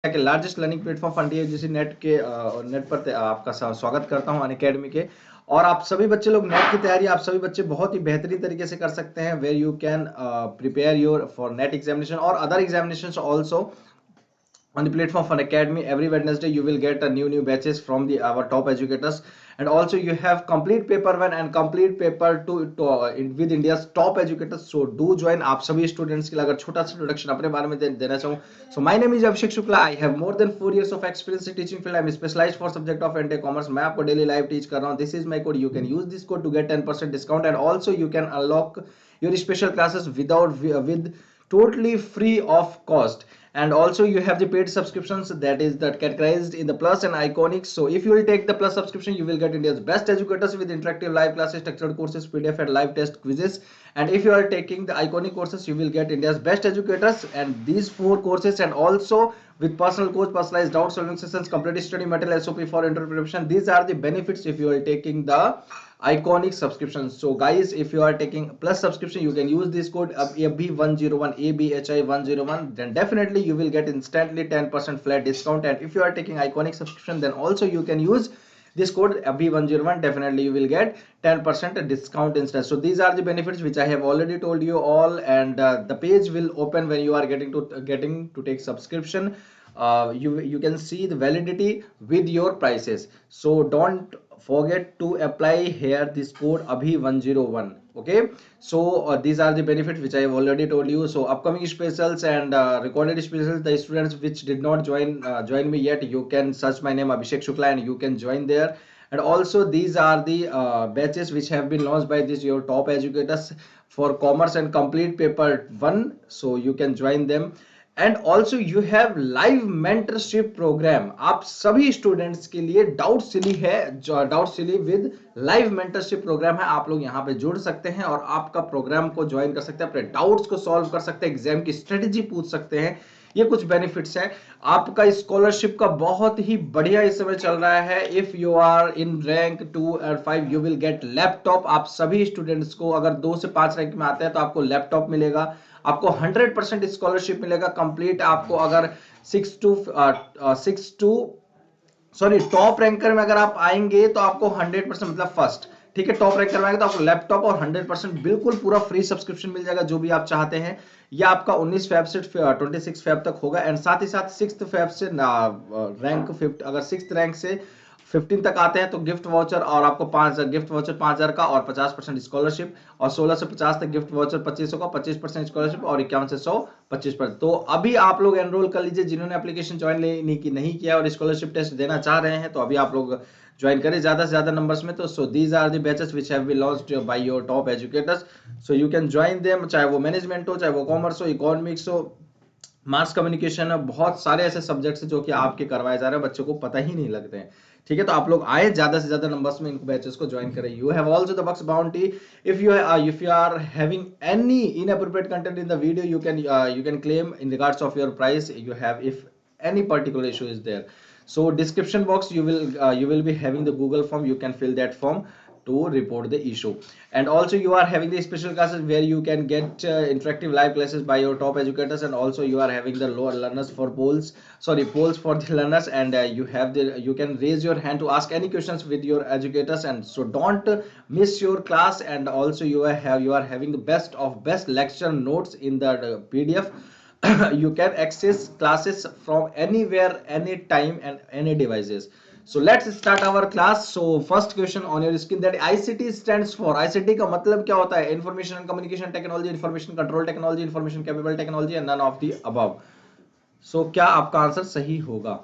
के largest learning platform फन टीएजीसी नेट के नेट पर आपका स्वागत करता हूं अनअकैडमी के। और आप सभी बच्चे लोग नेट की तैयारी आप सभी बच्चे बहुत ही बेहतरीन तरीके से कर सकते हैं, where you can prepare your for NET examination और other examinations also on the platform for academy. Every Wednesday you will get a new batches from the our top educators, and also you have complete paper 1 and complete paper 2 with India's top educators. So do join. आप सभी students के लिए अगर छोटा सा introduction अपने बारे में देना चाहूँ, so my name is Abhishek Shukla. I have more than 4 years of experience in teaching field. I am specialized for subject of NTech commerce. मैं आपको डेली लाइव टीच कर रहा हूँ. This is my code. You can use this code to get 10% discount, and also you can unlock your special classes with totally free of cost. And also you have the paid subscriptions that is that categorized in the plus and iconic. So if you will take the plus subscription, you will get India's best educators with interactive live classes, structured courses, PDF and live test quizzes. And if you are taking the iconic courses, you will get India's best educators and these 4 courses, and also with personal coach, personalized doubt solving sessions, complete study material, SOP for interpretation. These are the benefits if you are taking the iconic subscription. So guys, if you are taking plus subscription, you can use this code AB101 ABHI101, then definitely you will get instantly 10% flat discount. And if you are taking iconic subscription, then also you can use this code AB101, definitely you will get 10% discount instant. So these are the benefits which I have already told you all, and the page will open when you are getting to take subscription. You can see the validity with your prices. So don't forget to apply here this code abhi101. Okay, so these are the benefits which I have already told you. So upcoming specials and recorded specials, the students which did not join me yet, you can search my name Abhishek Shukla and you can join there. And also these are the batches which have been launched by this your top educators for commerce and complete paper 1, so you can join them. And also you have live mentorship programme आप सभी students के लिए doubt सिली है, जो doubt सिली with live mentorship programme है। आप लोग यहाँ पे जुड़ सकते हैं और आपका प्रोग्राम को ज्वाइन कर सकते हैं, अपने डाउट्स को सॉल्व कर सकते हैं, एग्जाम की स्ट्रेटेजी पूछ सकते हैं। ये कुछ बेनिफिट्स है। आपका स्कॉलरशिप का बहुत ही बढ़िया इस समय चल रहा है। If you are in rank 2 और 5 यू विल गेट लैपटॉप। आप सभी स्टूडेंट्स को अगर 2 से 5 रैंक में आते हैं तो आपको लैपटॉप मिलेगा, आपको 100% स्कॉलरशिप मिलेगा कंप्लीट। आपको अगर 6 टू सॉरी टॉप रैंकर में अगर आप आएंगे तो आपको 100% मतलब फर्स्ट, ठीक है, टॉप रैंकर में आएंगे तो आपको लैपटॉप और 100% बिल्कुल पूरा फ्री सब्सक्रिप्शन मिल जाएगा जो भी आप चाहते हैं। यह आपका 19 फेब से 26 फेब तक होगा। एंड साथ ही साथ 6 फेब से रैंक 5 अगर 6 रैंक से 15 तक आते हैं तो गिफ्ट वाउचर और आपको 5,000 गिफ्ट वाउचर 5,000 का और 50% स्कॉलरशिप। और 16 से 50 तक गिफ्ट वाउचर 2500 का 25% स्कॉलरशिप और 51 से 100 25%। तो अभी आप लोग एनरोल कर लीजिए जिन्होंने एप्लीकेशन ज्वाइन नहीं किया और स्कॉलरशिप टेस्ट देना चाह रहे हैं, तो अभी आप लोग ज्वाइन करें ज्यादा से ज्यादा नंबर्स में। तो so these are the batches which have been launched by your top educators, so you can join them, चाहे वो मैनेजमेंट हो, चाहे वो कॉमर्स हो, इकोनॉमिक्स हो, मास कम्युनिकेशन है, बहुत सारे ऐसे सब्जेक्ट्स हैं जो कि आपके करवाए जा रहे हैं, बच्चों को पता ही नहीं लगते हैं। ठीक है, तो आप लोग आए ज्यादा से ज्यादा नंबर्स में इन बैचेस को ज्वाइन करें। You have also the bugs bounty. If you are having any inappropriate content in the video, you can claim in regards of your price you have if any particular issue is there. So description box you will be having the Google form, you can fill that form to report the issue. And also you are having the special classes where you can get interactive live classes by your top educators, and also you are having the lower learners for polls for the learners. And you can raise your hand to ask any questions with your educators, and so don't miss your class. And also you are having the best of best lecture notes in the PDF. You can access classes from anywhere, anytime and any devices. So let's start our class. So first question on your screen, that ICT stands for, ICT का मतलब क्या होता है? Information and communication technology, information control technology, information capable technology, and none of the above. So क्या आपका answer सही होगा?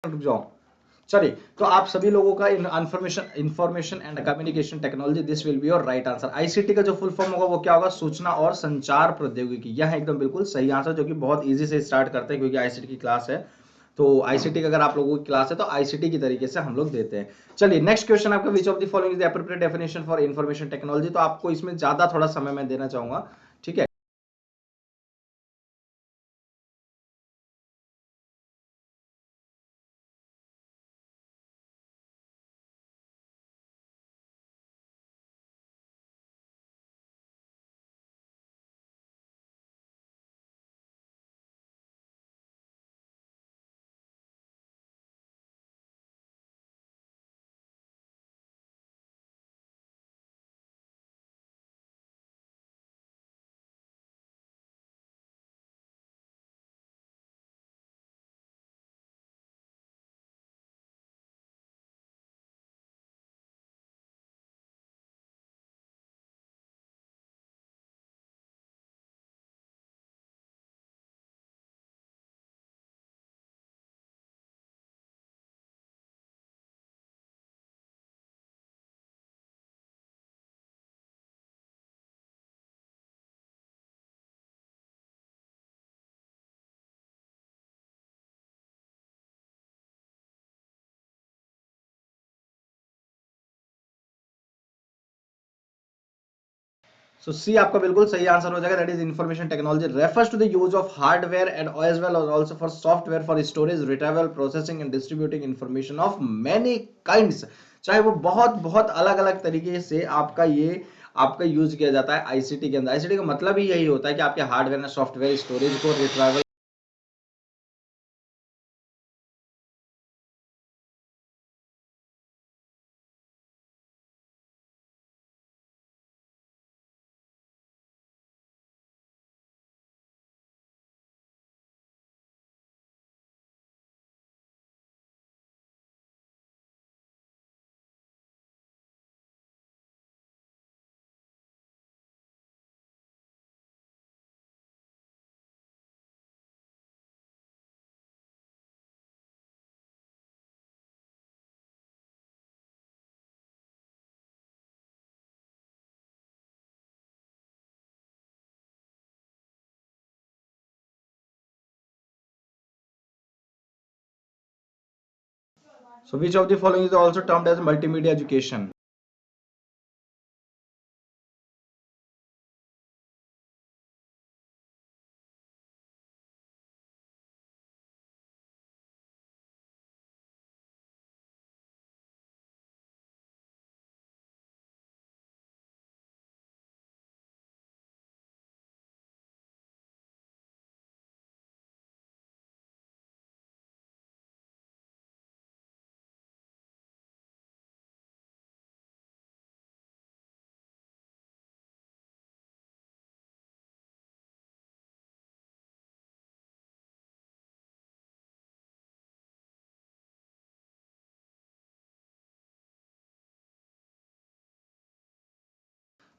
रुक जाओ। चलिए, तो आप सभी लोगों का information and communication technology, this will be your right answer. ICT का जो फुल फॉर्म होगा वो क्या होगा? सूचना और संचार प्रौद्योगिकी। यह एकदम बिल्कुल सही आंसर, जो कि बहुत इजी से स्टार्ट करते हैं क्योंकि आईसीटी की क्लास है। तो आईसीटी का अगर आप लोगों की क्लास है तो आईसीटी की तरीके से हम लोग देते हैं। चलिए, नेक्स्ट क्वेश्चन आपका, विच of the following is the appropriate definition for information technology. तो आपको इसमें ज्यादा थोड़ा समय मैं देना चाहूंगा, ठीक है। सो सी आपका बिल्कुल सही आंसर हो जाएगा। That is information technology refers to the use of hardware and as well as also for software for storage, retrieval, processing and distributing information of many kinds। चाहे वो बहुत बहुत अलग अलग तरीके से आपका यूज किया जाता है आईसीटी के अंदर। आईसीटी का मतलब ही यही होता है कि आपके हार्डवेयर और सॉफ्टवेयर स्टोरेज को retrieval. So which of the following is also termed as multimedia education?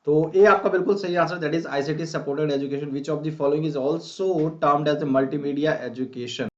तो ए आपका बिल्कुल सही answer, that is ICT supported education. Which of the following is also termed as multimedia education.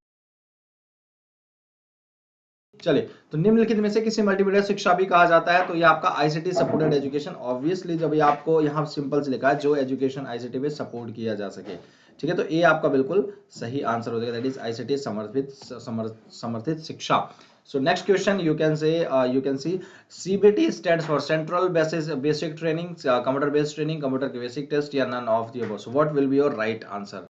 चलिए, तो निम्नलिखित में से किसी मल्टीमीडिया शिक्षा भी कहा जाता है? तो ये आपका आईसीटी सपोर्टेड एजुकेशन। ऑब्वियसली जब ये आपको यहाँ सिंपल से लिखा है, जो एजुकेशन आईसीटी पे सपोर्ट किया जा सके, ठीक है। तो ये आपका बिल्कुल सही आंसर हो जाएगा, दैट इज आईसीटी समर्थित शिक्षा। So next question, you can see CBT stands for Central Basic Training, Computer Based Training, Computer के Basic Test, या none of the above. So what will be your right answer?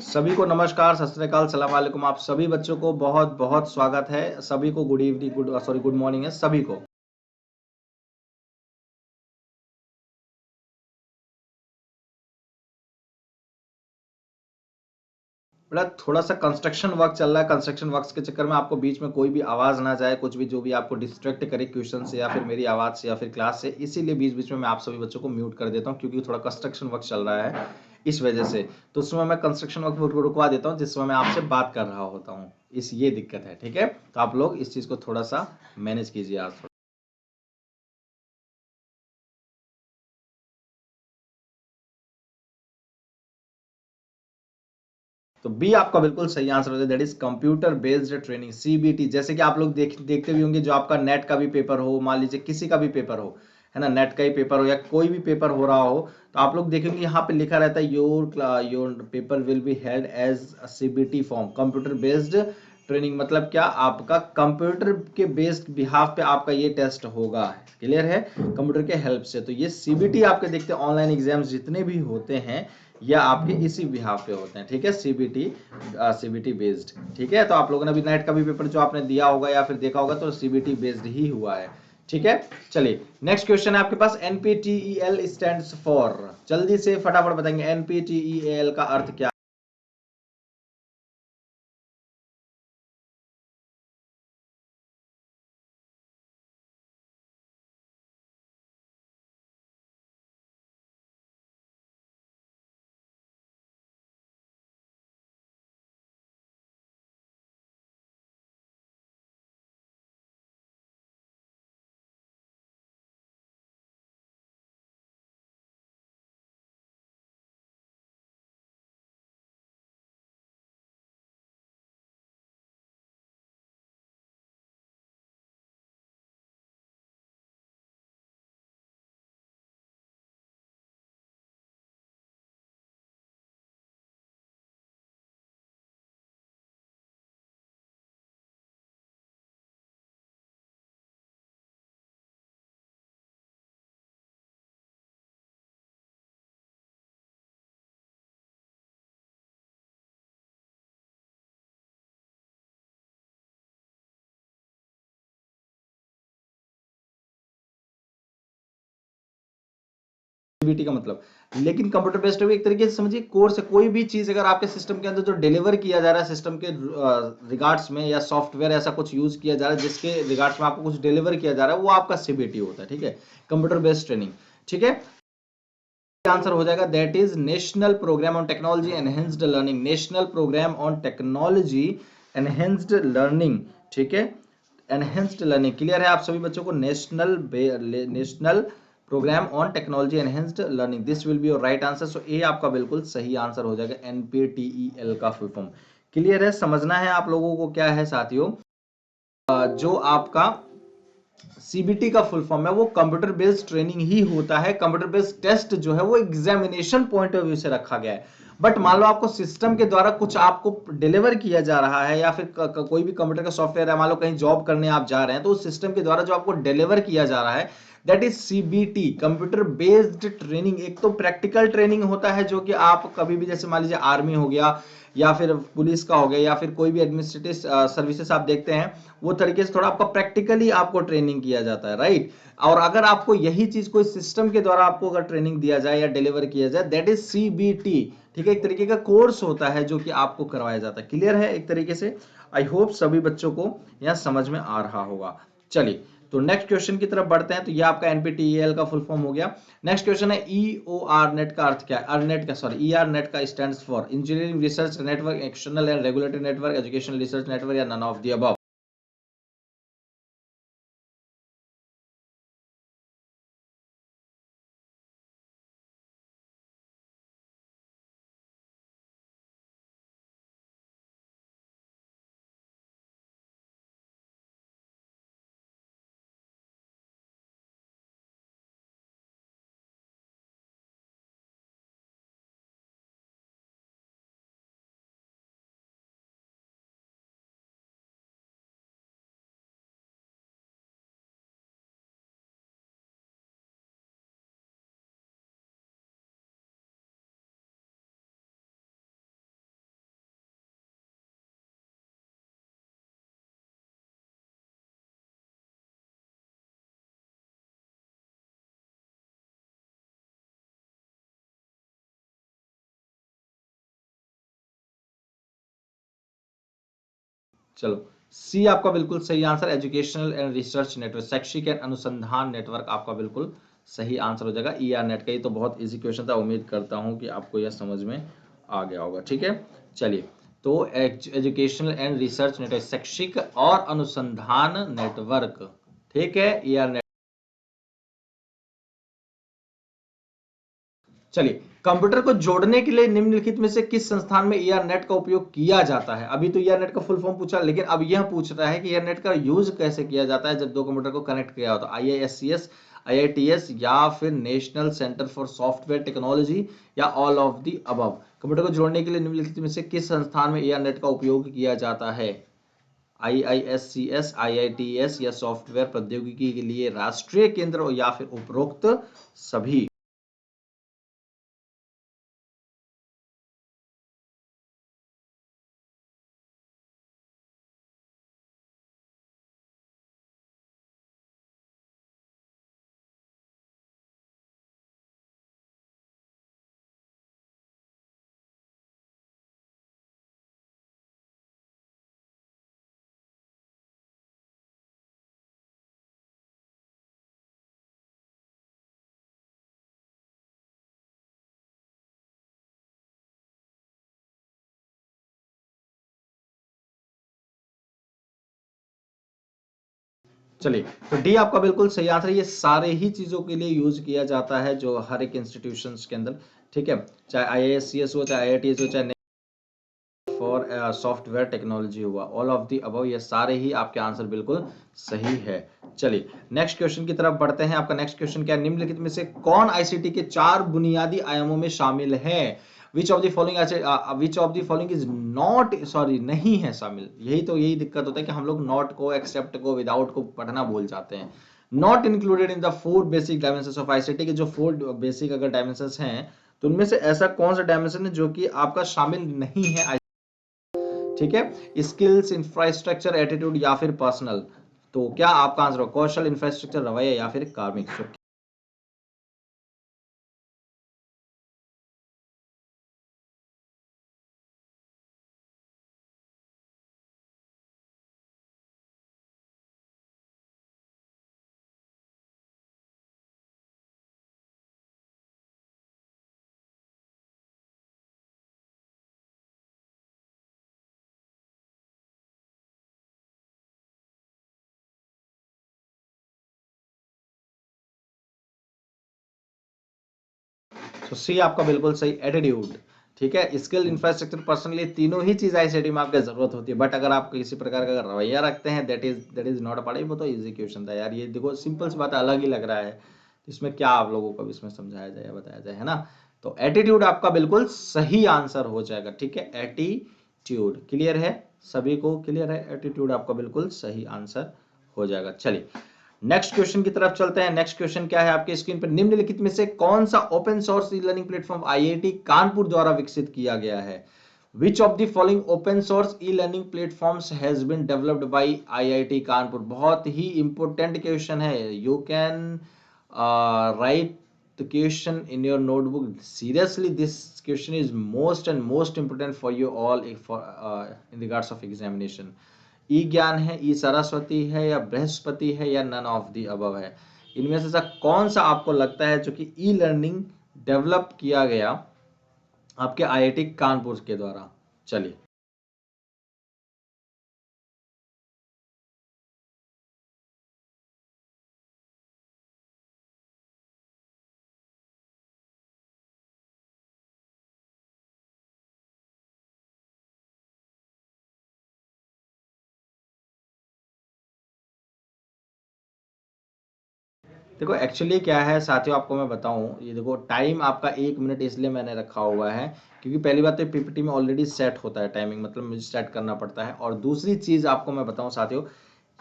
सभी को नमस्कार, सत श्री अकाल, सलाम वालेकुम। आप सभी बच्चों को बहुत बहुत स्वागत है। सभी को गुड इवनिंग, गुड मॉर्निंग है सभी को। बेटा थोड़ा सा कंस्ट्रक्शन वर्क चल रहा है, कंस्ट्रक्शन वर्क के चक्कर में आपको बीच में कोई भी आवाज ना जाए, कुछ भी जो भी आपको डिस्ट्रैक्ट करे क्वेश्चन से या फिर मेरी आवाज से या फिर क्लास से, इसीलिए बीच बीच में मैं आप सभी बच्चों को म्यूट कर देता हूँ, क्योंकि थोड़ा कंस्ट्रक्शन वर्क चल रहा है इस वजह से। तो उस समय मैं कंस्ट्रक्शन वर्क को रुकवा देता हूँ जिस समय मैं आपसे बात कर रहा होता हूँ, इस ये दिक्कत है। ठीक है, तो आप लोग इस चीज को थोड़ा सा मैनेज कीजिए आज थोड़ा। तो बी आपका बिल्कुल सही आंसर हो जाए, that is computer based training, CBT. जैसे कि आप लोग देखते भी होंगे, जो आपका नेट का भी पेपर हो, मान लीजिए किसी का भी पेपर हो, है ना, नेट का ही पेपर हो या कोई भी पेपर हो रहा हो, तो आप लोग देखेंगे यहाँ पे लिखा रहता है your paper will be held as CBT form, computer based training. मतलब क्या, आपका कंप्यूटर के बेस्ड बिहाफ पे आपका ये टेस्ट होगा, क्लियर है, कंप्यूटर के हेल्प से। तो ये सीबीटी आपके देखते हैं ऑनलाइन एग्जाम्स जितने भी होते हैं, या आपके इसी बिहाफ पे होते हैं। ठीक है, सीबीटी बेस्ड। ठीक है, तो आप लोगों ने अभी नेट का भी पेपर जो आपने दिया होगा या फिर देखा होगा, तो सीबीटी बेस्ड ही हुआ है। ठीक है, चलिए नेक्स्ट क्वेश्चन है आपके पास, एनपीटीईएल स्टैंड्स फॉर, जल्दी से फटाफट बताएंगे एनपीटीईएल का अर्थ क्या। सीबीटी का मतलब, लेकिन कंप्यूटर बेस्ड भी एक तरीके से समझिए कोर्स है। कोई भी चीज अगर आपके सिस्टम के अंदर जो डिलीवर किया जा रहा है सिस्टम के रिगार्ड्स में, या सॉफ्टवेयर ऐसा कुछ यूज किया जा रहा है जिसके रिगार्ड्स में आपको कुछ डिलीवर किया जा रहा है, वो आपका सीबीटी होता है। ठीक है, कंप्यूटर बेस्ड ट्रेनिंग। ठीक है, आंसर हो जाएगा that is national programme on technology enhanced learning, national programme on technology enhanced learning. ठीक है, एनहेंस्ड लर्निंग, क्लियर है आप सभी बच्चों को, national programme on technology enhanced learning, this will be your right answer. So ए आपका बिल्कुल सही आंसर हो जाएगा, एनपीटीईएल का फुल फॉर्म। क्लियर है, समझना है आप लोगों को क्या है साथियों, जो आपका सीबीटी का फुल फॉर्म है वो कंप्यूटर बेस्ड ट्रेनिंग ही होता है। कंप्यूटर बेस्ड टेस्ट जो है वो एग्जामिनेशन पॉइंट ऑफ व्यू से रखा गया है। बट मान लो आपको सिस्टम के द्वारा कुछ आपको डिलीवर किया जा रहा है, या फिर कोई भी कंप्यूटर का सॉफ्टवेयर है, मान लो कहीं जॉब करने आप जा रहे हैं, तो उस सिस्टम के द्वारा जो आपको डिलीवर किया जा रहा है, that is CBT, computer based training. एक तो प्रैक्टिकल ट्रेनिंग होता है, जो कि आप कभी भी, जैसे मान लीजिए आर्मी हो गया या फिर पुलिस का हो गया या फिर कोई भी एडमिनिस्ट्रेटिव सर्विसेज आप देखते हैं, वो तरीके से थोड़ा आपका प्रैक्टिकली आपको ट्रेनिंग किया जाता है, राइट। और अगर आपको यही चीज कोई सिस्टम के द्वारा आपको अगर ट्रेनिंग दिया जाए या डिलीवर किया जाए, दैट इज सीबीटी। ठीक है, एक तरीके का कोर्स होता है जो कि आपको करवाया जाता है। क्लियर है एक तरीके से, आई होप सभी बच्चों को यह समझ में आ रहा होगा। चलिए, तो नेक्स्ट क्वेश्चन की तरफ बढ़ते हैं। तो ये आपका एनपीटीईएल का फुल फॉर्म हो गया। नेक्स्ट क्वेश्चन है ईओआर नेट का अर्थ क्या है, अर्नेट का, सॉरी, ईआर नेट का stands for engineering research network, external and regulatory network, education research network, या नन ऑफ द अबव। चलो सी आपका बिल्कुल सही answer, educational and research network, शैक्षिक एंड अनुसंधान नेटवर्क आपका बिल्कुल सही आंसर हो जाएगा। ई आर नेट का, ये तो बहुत इजी क्वेश्चन था, उम्मीद करता हूँ कि आपको यह समझ में आ गया होगा। ठीक है, चलिए तो एजुकेशनल एंड रिसर्च नेटवर्क, शैक्षिक और अनुसंधान नेटवर्क, ठीक है, ई आर। चलिए, कंप्यूटर को जोड़ने के लिए निम्नलिखित में से किस संस्थान में ईआरनेट का उपयोग किया जाता है? अभी तो ईआरनेट का फुल फॉर्म पूछा, लेकिन अब यह पूछ रहा है कि ईआरनेट का यूज कैसे किया जाता है जब दो कंप्यूटर को कनेक्ट किया हो, तो आईआईएससीएस, आईआईटीएस या फिर national centre for software technology या all of the above. Computer को जोड़ने के लिए निम्नलिखित में से किस संस्थान में ईआरनेट का उपयोग किया जाता है? आईआईएससीएस, आईआईटीएस या सॉफ्टवेयर प्रौद्योगिकी के लिए राष्ट्रीय केंद्र या फिर उपरोक्त सभी। चलिए, तो डी आपका बिल्कुल सही आंसर है। ये सारे ही चीजों के लिए यूज किया जाता है जो हर एक इंस्टीट्यूशंस के अंदर, ठीक है, चाहे आईआईएससीएस हो, चाहे आईआईटीएस हो, चाहे फॉर सॉफ्टवेयर टेक्नोलॉजी हुआ, ऑल ऑफ दी अबव, ये सारे ही आपके आंसर बिल्कुल सही है। चलिए नेक्स्ट क्वेश्चन की तरफ बढ़ते हैं। आपका नेक्स्ट क्वेश्चन क्या है? निम्नलिखित में से कौन आईसीटी के 4 बुनियादी आयामों में शामिल है? Which of the following is not, sorry नहीं है शामिल। यही दिक्कत होता है कि हम लोग नॉट को, एक्सेप्ट को, विदाउट को पढ़ना भूल जाते हैं। Not included in the 4 basic dimensions of ICT के जो 4 बेसिक अगर डायमेंशंस हैं, तो उनमें से ऐसा कौन सा डायमेंशन है जो कि आपका शामिल नहीं है? ठीक है, स्किल्स, इंफ्रास्ट्रक्चर, एटीट्यूड या फिर पर्सनल। तो क्या आपका आंसर हो कौशल, इंफ्रास्ट्रक्चर, रवैया या फिर कार्मिक? तो सी आपका बिल्कुल सही, एटीट्यूड। ठीक है, स्किल, इंफ्रास्ट्रक्चर, पर्सनली, तीनों ही चीज आईसीटी में आपको जरूरत होती है, बट अगर आप किसी प्रकार का रवैया रखते हैं, that is not a part. वो तो इजी क्वेश्चन था यार, ये देखो सिंपल सी बात, अलग ही लग रहा है, इसमें क्या आप लोगों को इसमें समझाया जाए या बताया जाए, है ना? तो एटीट्यूड आपका बिल्कुल सही आंसर हो जाएगा। ठीक है, एटीट्यूड क्लियर है, सभी को क्लियर है? एटीट्यूड आपका बिल्कुल सही आंसर हो जाएगा। चलिए नेक्स्ट क्वेश्चन की तरफ चलते हैं। नेक्स्ट क्वेश्चन क्या है आपके स्क्रीन पर? निम्नलिखित में से कौन सा open source e learning platform IIT Kanpur द्वारा विकसित किया गया है? Which of the following open source e learning platforms has been developed by IIT Kanpur? बहुत ही इंपॉर्टेंट क्वेश्चन है, you can write the question in your notebook. Seriously, this question is most and most important for you all for in regards of examination. ई ज्ञान है, ई सरस्वती है, या बृहस्पति है, या none of the above है? इनमें से कौन सा आपको लगता है जो कि ई लर्निंग डेवलप किया गया आपके आईआईटी कानपुर के द्वारा? चलिए देखो, एक्चुअली क्या है साथियों, आपको मैं बताऊं, ये देखो टाइम आपका 1 मिनट इसलिए मैंने रखा हुआ है क्योंकि पहली बात तो पीपीटी में ऑलरेडी सेट होता है टाइमिंग, मतलब मुझे सेट करना पड़ता है। और दूसरी चीज आपको मैं बताऊं साथियों,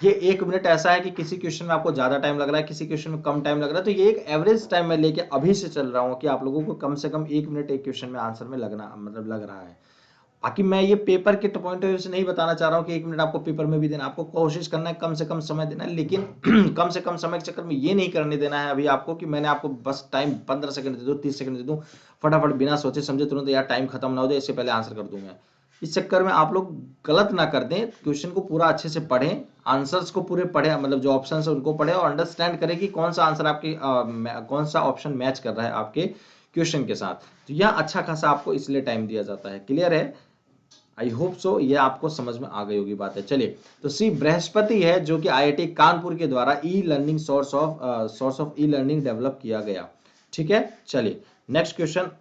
ये 1 मिनट ऐसा है कि किसी क्वेश्चन में आपको ज्यादा टाइम लग रहा है, किसी क्वेश्चन में कम टाइम लग रहा है, तो ये एक एवरेज टाइम मैं लेके अभी से चल रहा हूँ कि आप लोगों को कम से कम 1 मिनट एक क्वेश्चन में आंसर में लगना, मतलब लग रहा है। बाकी मैं ये पेपर के पॉइंट ऑफ व्यू से नहीं बताना चाह रहा हूँ कि 1 मिनट आपको पेपर में भी देना, आपको कोशिश करना है कम से कम समय देना है, लेकिन कम से कम समय के चक्कर में ये नहीं करने देना है अभी आपको कि मैंने आपको बस टाइम 15 सेकंड दे दूं, 30 सेकंड दे दूं, फटाफट बिना सोचे समझे तुरंत यार टाइम खत्म ना हो जाए इससे पहले आंसर कर दूं मैं। इस चक्कर में आप लोग गलत ना कर दें, क्वेश्चन को पूरा अच्छे से पढ़ें, आंसर्स को पूरे पढ़ें, मतलब जो ऑप्शन है उनको पढ़ें और अंडरस्टैंड करें कि कौन सा आंसर आपके कौन सा ऑप्शन मैच कर रहा है आपके क्वेश्चन के साथ। तो यह अच्छा खासा आपको इसलिए टाइम दिया जाता है। क्लियर है? आई होप सो ये आपको समझ में आ गई होगी बात है। चलिए, तो सी बृहस्पति है जो कि आईआईटी कानपुर के द्वारा e learning source of e learning develop किया गया। ठीक है, चलिए next question.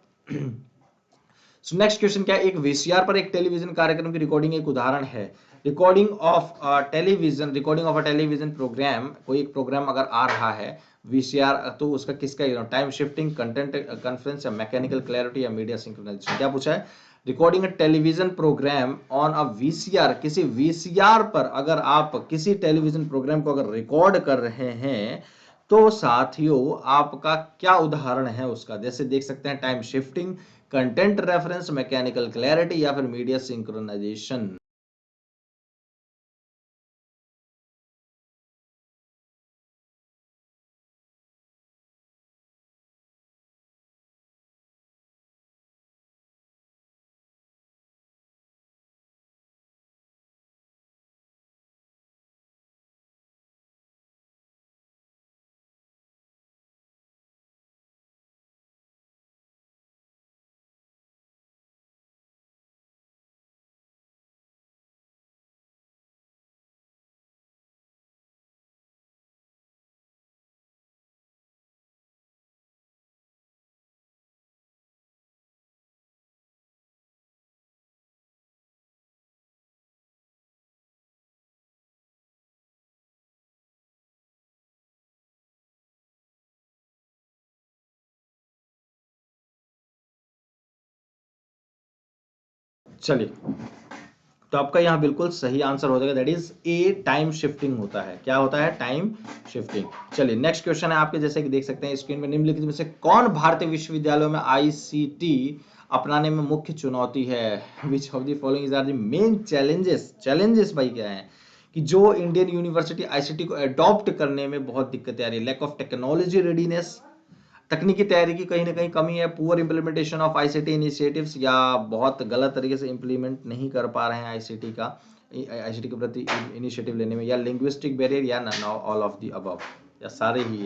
So next question क्या है, एक वीसीआर पर एक टेलीविजन कार्यक्रम की रिकॉर्डिंग एक उदाहरण है। Recording of a television programme, कोई एक प्रोग्राम अगर आ रहा है वीसीआर, तो उसका किसका टाइम शिफ्टिंग, कंटेंट कॉन्फ्रेंस या मैकेनिकल क्लैरिटी या मीडिया सिंक्रोनाइजेशन। क्या पूछा है? Recording a television programme on a VCR, किसी वीसीआर पर अगर आप किसी टेलीविजन प्रोग्राम को अगर रिकॉर्ड कर रहे हैं तो साथियों आपका क्या उदाहरण है उसका? जैसे देख सकते हैं time shifting, content reference, mechanical clarity या फिर मीडिया सिंक्रोनाइजेशन। चलिए, तो आपका यहाँ बिल्कुल सही आंसर हो जाएगा, that is a, time shifting होता है। क्या होता है? Time shifting. चलिए नेक्स्ट क्वेश्चन है आपके, जैसे कि देख सकते हैं स्क्रीन में, निम्नलिखित में से कौन भारतीय विश्वविद्यालयों में आईसीटी अपनाने में मुख्य चुनौती है? Which of the following is are the main challenges? Challenges भाई क्या है कि जो इंडियन यूनिवर्सिटी आईसीटी को अडॉप्ट करने में बहुत दिक्कतें आ रही है? लैक ऑफ टेक्नोलॉजी रेडीनेस, तकनीकी तैयारी की कहीं ना कहीं कमी है, poor implementation of ICT initiatives, या बहुत गलत तरीके से इंप्लीमेंट नहीं कर पा रहे हैं आईसीटी के प्रति इनिशिएटिव लेने में, या लिंग्विस्टिक बैरियर, या none all of the above, या सारे ही।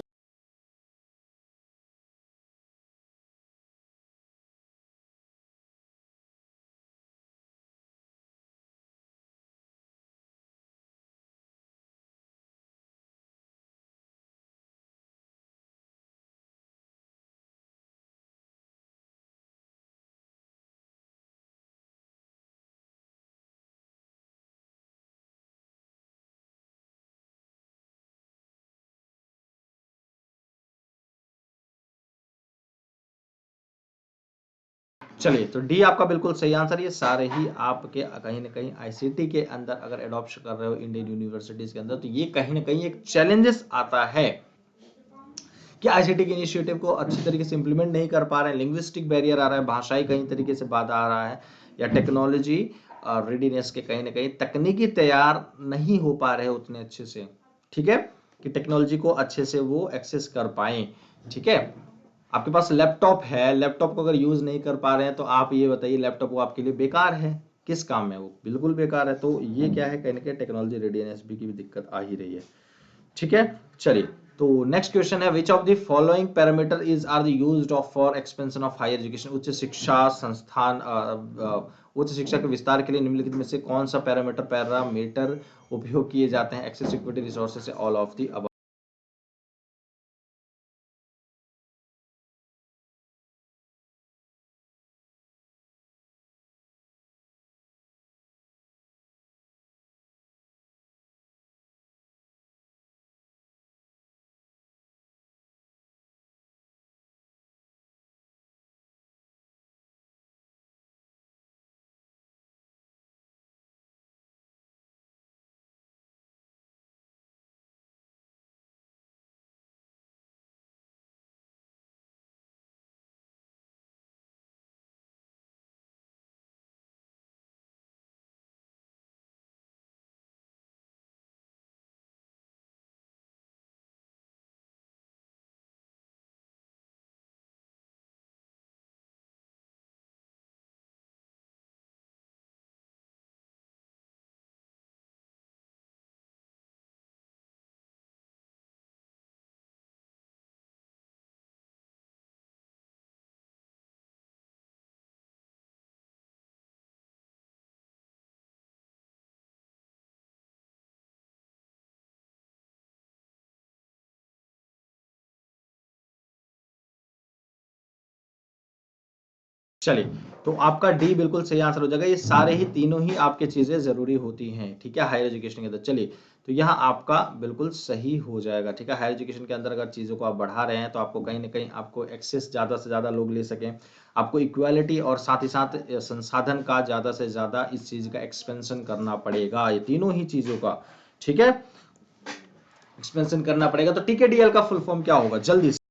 चलिए, तो डी आपका बिल्कुल सही आंसर। ये सारे ही आपके कहीं ना कहीं आईसीटी के अंदर अगर एडॉप्ट कर रहे हो इंडियन यूनिवर्सिटीज के अंदर, तो ये कहीं ना कहीं एक चैलेंजेस आता है कि आईसीटी के इनिशिएटिव को अच्छी तरीके से इंप्लीमेंट नहीं कर पा रहे हैं, लिंग्विस्टिक बैरियर आ रहा है, भाषाई कहीं तरीके से बाधा आ रहा है, या टेक्नोलॉजी रेडीनेस के कहीं ना कहीं तकनीकी तैयार नहीं हो पा रहे उतने अच्छे से। ठीक है, कि टेक्नोलॉजी को अच्छे से वो एक्सेस कर पाए। ठीक है, आपके पास लैपटॉप है, लैपटॉप को अगर यूज नहीं कर पा रहे हैं तो आप ये बताइए लैपटॉप वो आपके लिए बेकार है? किस काम में? वो बिल्कुल बेकार है। तो ये क्या है, कहीं ना कहीं टेक्नोलॉजी रेडीनेस भी की भी दिक्कत आ ही रही है। ठीक है, चलिए, तो नेक्स्ट क्वेश्चन है, which of the following parameter is are the used of for expansion of higher education? उच्च शिक्षा संस्थान उच्च शिक्षा के विस्तार के लिए निम्नलिखित में से कौन सा पैरामीटर उपयोग किए जाते हैं? Access, equity, resources, all of the above. चलिए, तो आपका डी बिल्कुल सही आंसर हो जाएगा। ये सारे ही तीनों ही आपके चीजें जरूरी होती हैं, ठीक है, हायर एजुकेशन के अंदर। चलिए, तो यहाँ आपका बिल्कुल सही हो जाएगा, ठीक है। हायर एजुकेशन के अंदर अगर चीजों को आप बढ़ा रहे हैं तो आपको कहीं ना कहीं आपको एक्सेस ज्यादा से ज्यादा लोग ले सकें, आपको इक्वालिटी और साथ ही साथ संसाधन का ज्यादा से ज्यादा इस चीज का एक्सपेंशन करना पड़ेगा, ये तीनों ही चीजों का, ठीक है, एक्सपेंशन करना पड़ेगा। तो टीकेडीएल का फुल फॉर्म क्या होगा, जल्दी से।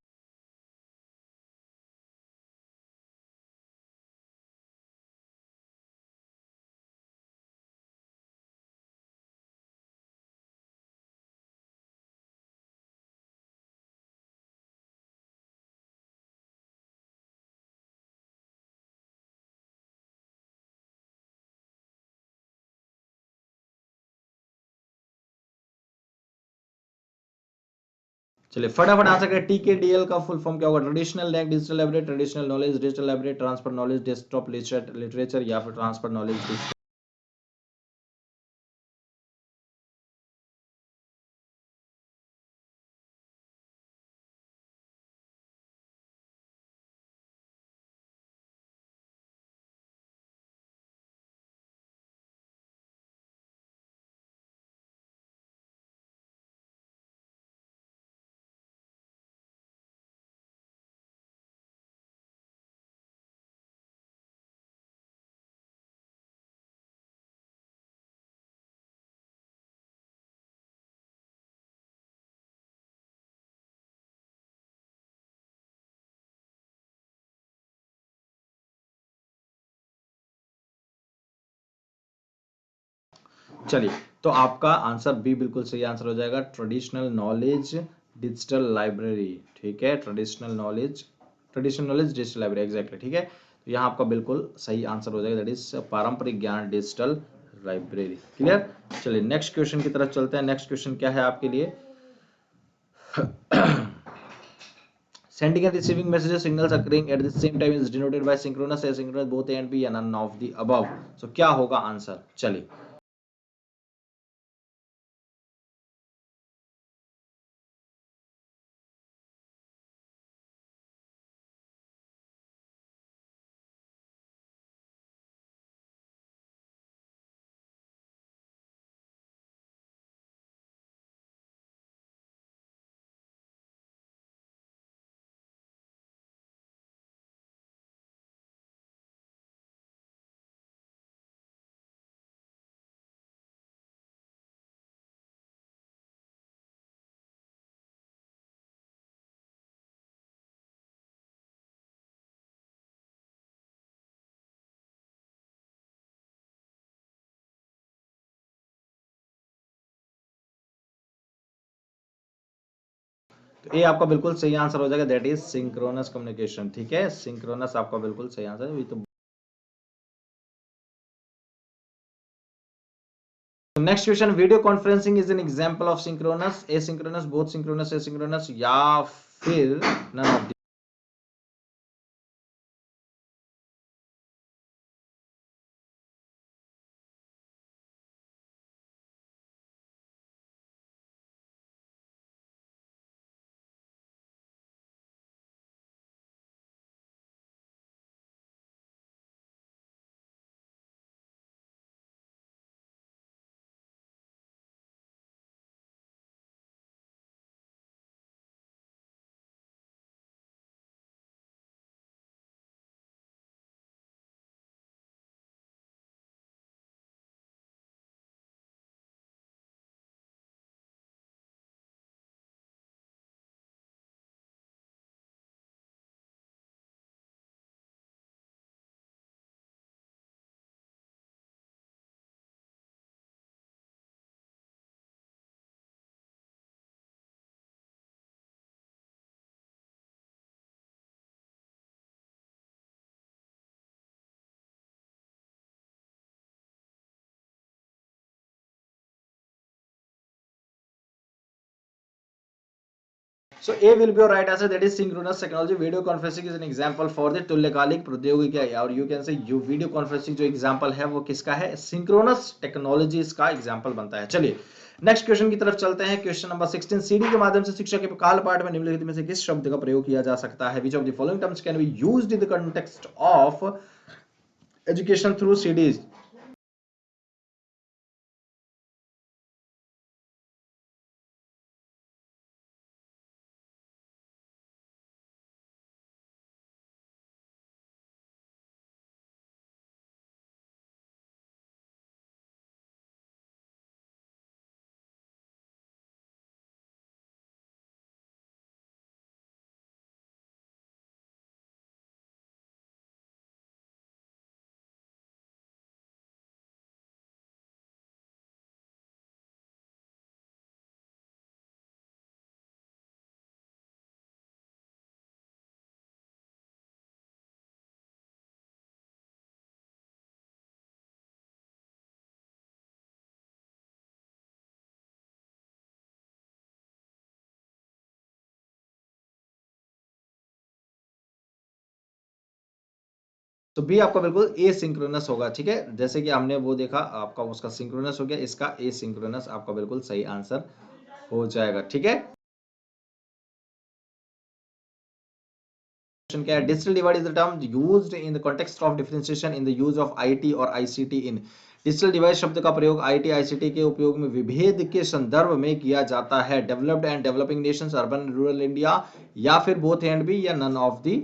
चलिए फटाफट आंसर करें, टीकेडीएल का फुल फॉर्म क्या होगा। Traditional language digital library, traditional knowledge digital library, transfer knowledge desktop literature, या फिर ट्रांसफर नॉलेज डिजिटल। चलिए, तो आपका आंसर बी बिल्कुल सही आंसर हो जाएगा, ट्रेडिशनल नॉलेज डिजिटल लाइब्रेरी, ठीक है, traditional knowledge digital library, exactly, ठीक है। तो यहाँ आपका बिल्कुल सही आंसर हो जाएगा, दैट इज पारंपरिक ज्ञान डिजिटल लाइब्रेरी। क्लियर। चलिए नेक्स्ट क्वेश्चन की तरफ चलते हैं। नेक्स्ट क्वेश्चन क्या है आपके लिए। Sending and receiving messages signals occurring at the same time is denoted by synchronous, asynchronous, both A and B, and none of the above. So क्या होगा आंसर, चलिए। तो ये आपका बिल्कुल सही आंसर हो जाएगा, दैट इज सिंक्रोनस कम्युनिकेशन, ठीक है, सिंक्रोनस आपका बिल्कुल सही आंसर है। तो next question, video conferencing is an example of synchronous, asynchronous, both synchronous, asynchronous, या फिर none of the. So A will be your right answer, that is synchronous technology. Video conferencing is an example for the तुल्यकालिक प्रौद्योगिकी, और you can say you video conferencing जो example है वो किसका है, synchronous technologies का example बनता है। चलिए नेक्स्ट क्वेश्चन की तरफ चलते हैं। क्वेश्चन नंबर 16, सीडी के माध्यम से शिक्षा के काल पाठ में निम्नलिखित में से किस शब्द का प्रयोग किया जा सकता है? Which of the following terms can be used in the context of education through CDs? तो बी आपका बिल्कुल ए सिंक्रोनस होगा। ठीक है, जैसे कि हमने वो देखा, आपका उसका सिंक्रोनस हो गया, इसका ए सिंक्रोनस आपका बिल्कुल सही आंसर हो जाएगा। ठीक है, क्या है? Digital divide is the term used in the context of differentiation in the use of IT और आईसीटी इन। डिजिटल डिवाइस शब्द का प्रयोग आईटी आईसीटी के उपयोग में विभेद के संदर्भ में किया जाता है। Developed and developing Nations, urban rural India, या फिर बोथ एंड बी, या नन ऑफ दी।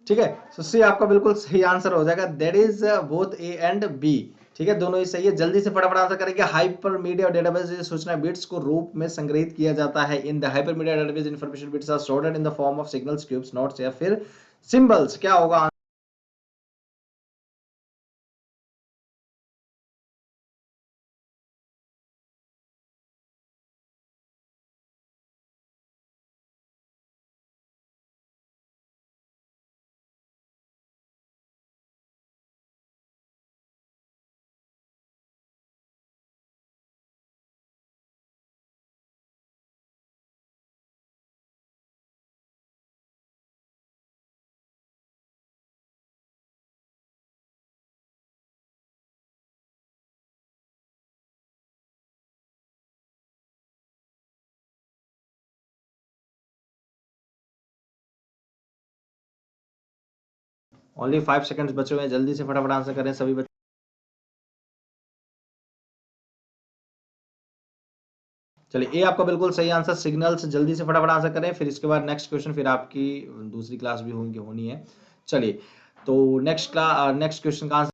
ठीक है, तो सी आपका बिल्कुल सही आंसर हो जाएगा। That is both A and B. ठीक है, दोनों ही सही है। जल्दी से फटाफट आंसर करेंगे। हाइपर मीडिया डेटाबेस सूचना बिट्स को रूप में संग्रहित किया जाता है। In the hypermedia database information bits are stored in the form of signals, cubes, notes, या फिर सिंबल्स। क्या होगा? ओनली 5 सेकंड्स बचे हुए हैं, जल्दी से फटाफट आंसर करें सभी बच्चे। चलिए, ए आपका बिल्कुल सही आंसर, सिग्नल्स। जल्दी से फटाफट आंसर करें, फिर इसके बाद नेक्स्ट क्वेश्चन, फिर आपकी दूसरी क्लास भी होनी है। चलिए, तो नेक्स्ट क्वेश्चन का answer,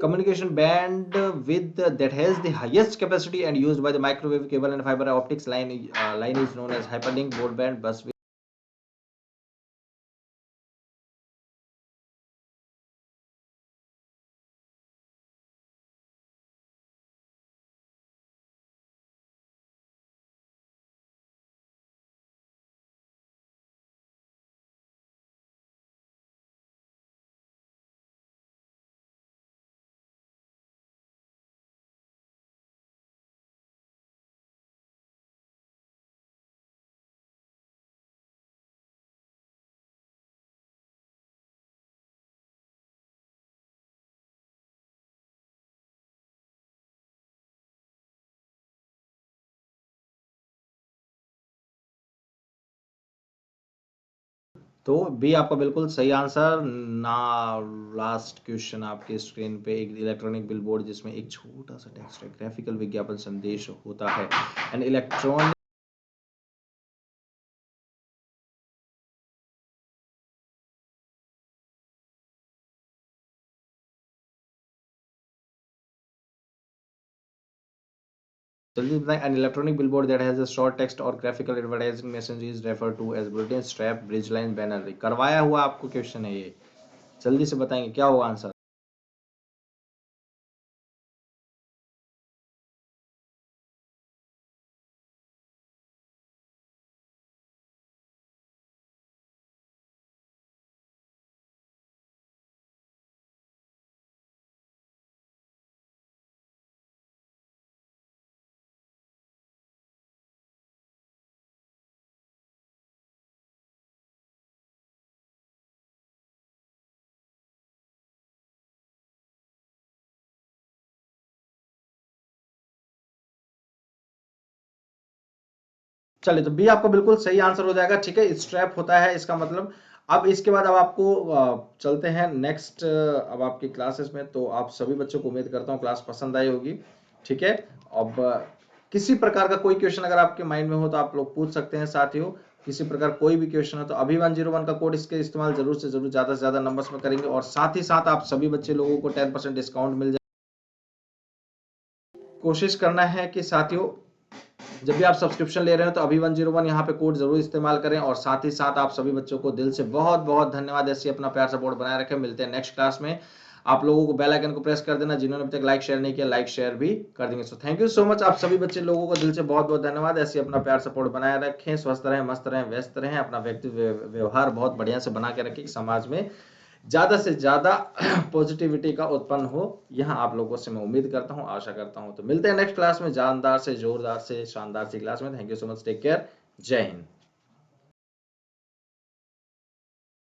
communication bandwidth that has the highest capacity and used by the microwave cable and fiber optics line is known as hyperlink broadband bus तो बी आपका बिल्कुल सही आंसर। ना लास्ट क्वेश्चन आपके स्क्रीन पे, एक electronic billboard जिसमें एक छोटा सा टेक्स्ट है, ग्राफिकल विज्ञापन संदेश होता है। एंड इलेक्ट्रॉनिक जल्दी बताएं। An electronic billboard that has a short text और graphical advertising message is refer to as bulletin, strap, bridge line, banner. करवाया हुआ आपको क्वेश्चन है ये, जल्दी से बताएंगे क्या होगा आंसर। चलिए, तो बी आपका बिल्कुल सही आंसर हो जाएगा। ठीक है, स्ट्रैप होता है इसका मतलब। अब इसके बाद अब आपको चलते हैं नेक्स्ट अब आपकी क्लासेस में। तो आप सभी बच्चों को उम्मीद करता हूँ क्लास पसंद आई होगी। ठीक है, अब किसी प्रकार का कोई क्वेश्चन अगर आपके माइंड में हो तो आप लोग पूछ सकते हैं साथियों। किसी प्रकार कोई भी क्वेश्चन हो तो अभी 101 का कोड इसके इस्तेमाल जरूर से जरूर ज्यादा से ज्यादा नंबर्स में करेंगे, और साथ ही साथ आप सभी बच्चे लोगों को 10% डिस्काउंट मिल जाए। कोशिश करना है कि साथियों जब भी आप सब्सक्रिप्शन ले रहे हो तो अभी 101 यहाँ पे कोड जरूर इस्तेमाल करें। और साथ ही साथ आप सभी बच्चों को दिल से बहुत बहुत धन्यवाद, ऐसे अपना प्यार सपोर्ट बनाए रखें। मिलते हैं नेक्स्ट क्लास में। आप लोगों को बेल आइकन को प्रेस कर देना, जिन्होंने अभी तक लाइक शेयर नहीं किया लाइक शेयर भी कर देंगे। So thank you so much, आप सभी बच्चे लोगों को दिल से बहुत बहुत धन्यवाद। ऐसे अपना प्यार सपोर्ट बनाए रखें, स्वस्थ रहें, मस्त रहें, व्यस्त रहें, अपना व्यवहार बहुत बढ़िया से बना के रखें, समाज में ज्यादा से ज्यादा पॉजिटिविटी का उत्पन्न हो, यहाँ आप लोगों से मैं उम्मीद करता हूँ, आशा करता हूँ। तो मिलते हैं नेक्स्ट क्लास में जानदार से, जोरदार से, शानदार सी क्लास में। Thank you so much, take care, जय हिंद।